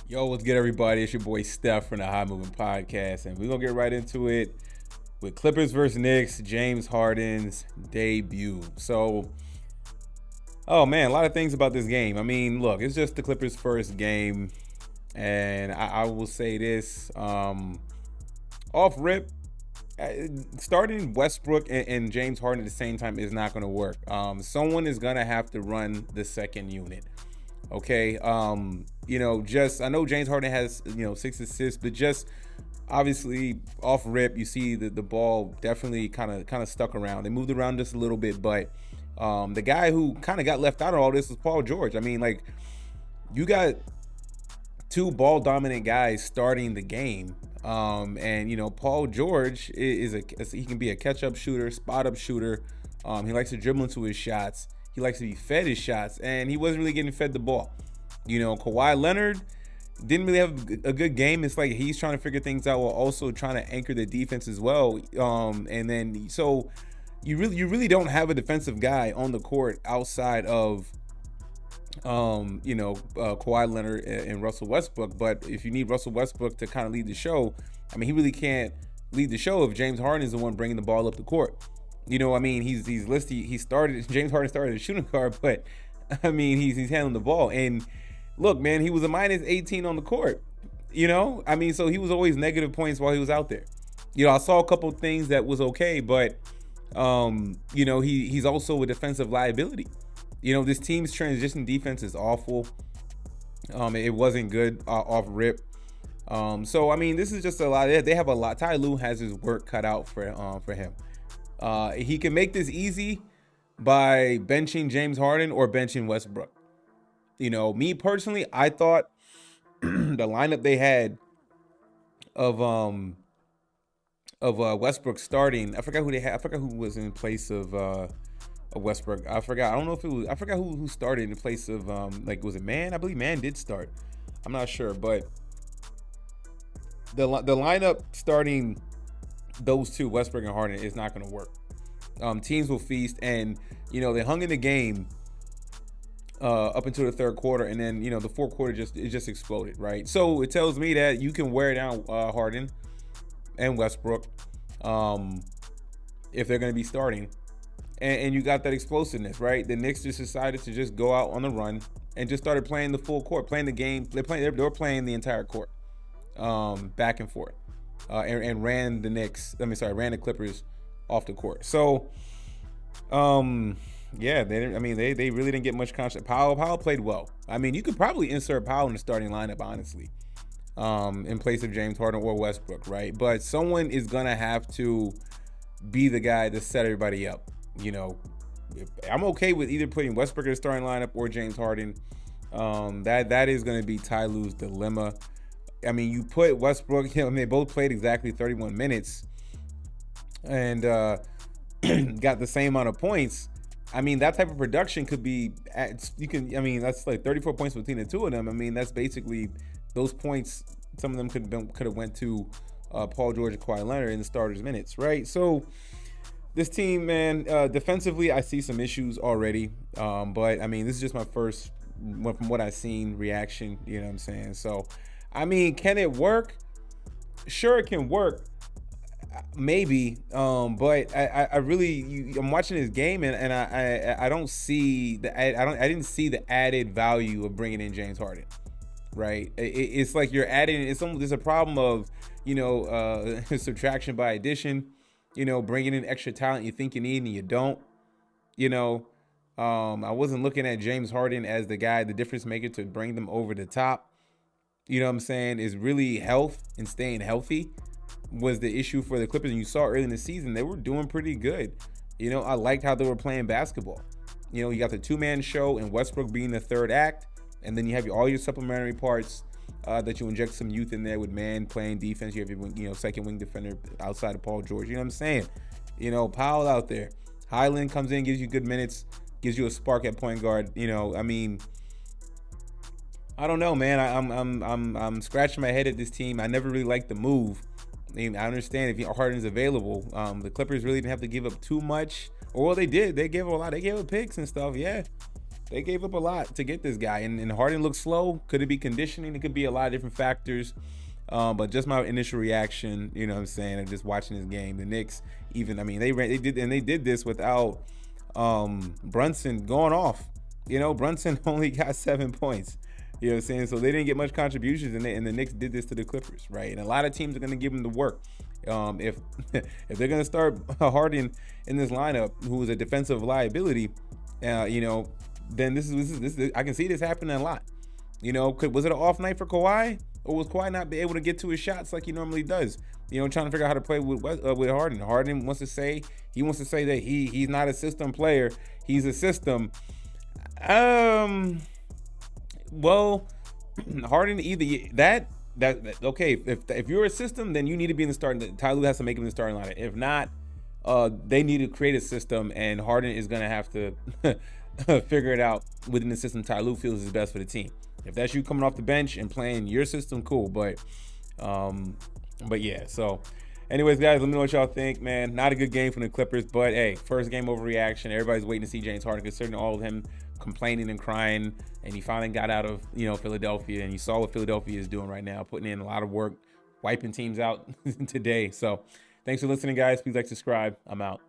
Yo, what's good, everybody? It's your boy Steph from the High Moving Podcast, and we're gonna get right into it with Clippers versus Knicks, James Harden's debut. So, oh man, a lot of things about this game. I mean, look, it's just the Clippers' first game, and I will say this: off rip, uh, starting Westbrook and James Harden at the same time is not gonna work. Someone is gonna have to run the second unit. Okay. Just I know James Harden has 6 assists, but just obviously off rip, you see the ball definitely kind of stuck around. They moved around just a little bit, but the guy who kind of got left out of all this was Paul George. I mean, like, you got two ball dominant guys starting the game. Paul George he can be a catch up shooter, spot up shooter. He likes to dribble into his shots. He likes to be fed his shots, and he wasn't really getting fed the ball. Kawhi Leonard didn't really have a good game. It's like he's trying to figure things out while also trying to anchor the defense as well. So you really don't have a defensive guy on the court outside of Kawhi Leonard and Russell Westbrook. But if you need Russell Westbrook to kind of lead the show, I mean, he really can't lead the show if James Harden is the one bringing the ball up the court. He's listed. James Harden started a shooting guard, but I mean, he's handling the ball. And look, man, he was a minus 18 on the court. So he was always negative points while he was out there. I saw a couple things that was okay, but he's also a defensive liability. This team's transition defense is awful. It wasn't good off rip. This is just a lot. They have a lot. Ty Lue has his work cut out for him. He can make this easy by benching James Harden or benching Westbrook. Me personally, I thought the lineup they had of Westbrook starting. I forgot who they had. I forgot who was in place of Westbrook. I forgot. I don't know if it was. I forgot who started in place of was it Man? I believe Man did start. I'm not sure, but the lineup starting those two, Westbrook and Harden, is not going to work. Teams will feast, and they hung in the game up until the third quarter, and then the fourth quarter just exploded, right? So it tells me that you can wear down Harden and Westbrook if they're going to be starting, and you got that explosiveness, right? The Knicks just decided to just go out on the run and just started playing the full court, playing the game. They were playing the entire court, back and forth. And ran the Clippers off the court. So, they really didn't get much contact. Powell played well. I mean, you could probably insert Powell in the starting lineup, honestly, in place of James Harden or Westbrook, right? But someone is gonna have to be the guy to set everybody up. I'm okay with either putting Westbrook in the starting lineup or James Harden. That is gonna be Ty Lue's dilemma. I mean, you put Westbrook, they both played exactly 31 minutes and got the same amount of points. I mean, that type of production could be, that's like 34 points between the two of them. I mean, that's basically those points. Some of them could have went to Paul George and Kawhi Leonard in the starters' minutes, right? So this team, man, defensively, I see some issues already. But I mean, this is just my first, from what I've seen, reaction. You know what I'm saying? So, I mean, can it work? Sure, it can work. Maybe, but I'm watching this game and I don't see I didn't see the added value of bringing in James Harden, right? It's like you're adding. There's a problem of subtraction by addition. Bringing in extra talent you think you need and you don't. I wasn't looking at James Harden as the guy, the difference maker to bring them over the top. You know what I'm saying? Is really health and staying healthy was the issue for the Clippers. And you saw early in the season, they were doing pretty good. I liked how they were playing basketball. You got the two-man show and Westbrook being the third act. And then you have all your supplementary parts that you inject some youth in there with Man playing defense. You have your second wing defender outside of Paul George. You know what I'm saying? Powell out there. Highland comes in, gives you good minutes, gives you a spark at point guard. I don't know, man. I'm scratching my head at this team. I never really liked the move. I mean, I understand if Harden's available. The Clippers really didn't have to give up too much. Or well, they did. They gave a lot. They gave up picks and stuff. Yeah. They gave up a lot to get this guy, and Harden looks slow. Could it be conditioning? It could be a lot of different factors. But just my initial reaction, you know what I'm saying, and just watching this game, the Knicks, even, I mean, they did this without Brunson going off. You know, Brunson only got 7 points. You know what I'm saying? So they didn't get much contributions, and the Knicks did this to the Clippers, right? And a lot of teams are going to give them the work. If if they're going to start Harden in this lineup, who is a defensive liability, you know, then this is I can see this happening a lot. You know, was it an off night for Kawhi, or was Kawhi not be able to get to his shots like he normally does? You know, trying to figure out how to play with Harden. Harden wants to say that he's not a system player. He's a system. Well, Harden either that okay. If you're a system, then you need to be in the starting. Ty Lue has to make him in the starting lineup. If not, they need to create a system, and Harden is gonna have to figure it out within the system Ty Lue feels is best for the team. If that's you coming off the bench and playing your system, cool. But yeah. So, anyways, guys, let me know what y'all think, man. Not a good game from the Clippers, but hey, first game overreaction. Everybody's waiting to see James Harden, considering all of him complaining and crying, and he finally got out of, you know, Philadelphia, and you saw what Philadelphia is doing right now, putting in a lot of work, wiping teams out today. So, thanks for listening, guys. Please like, subscribe. I'm out.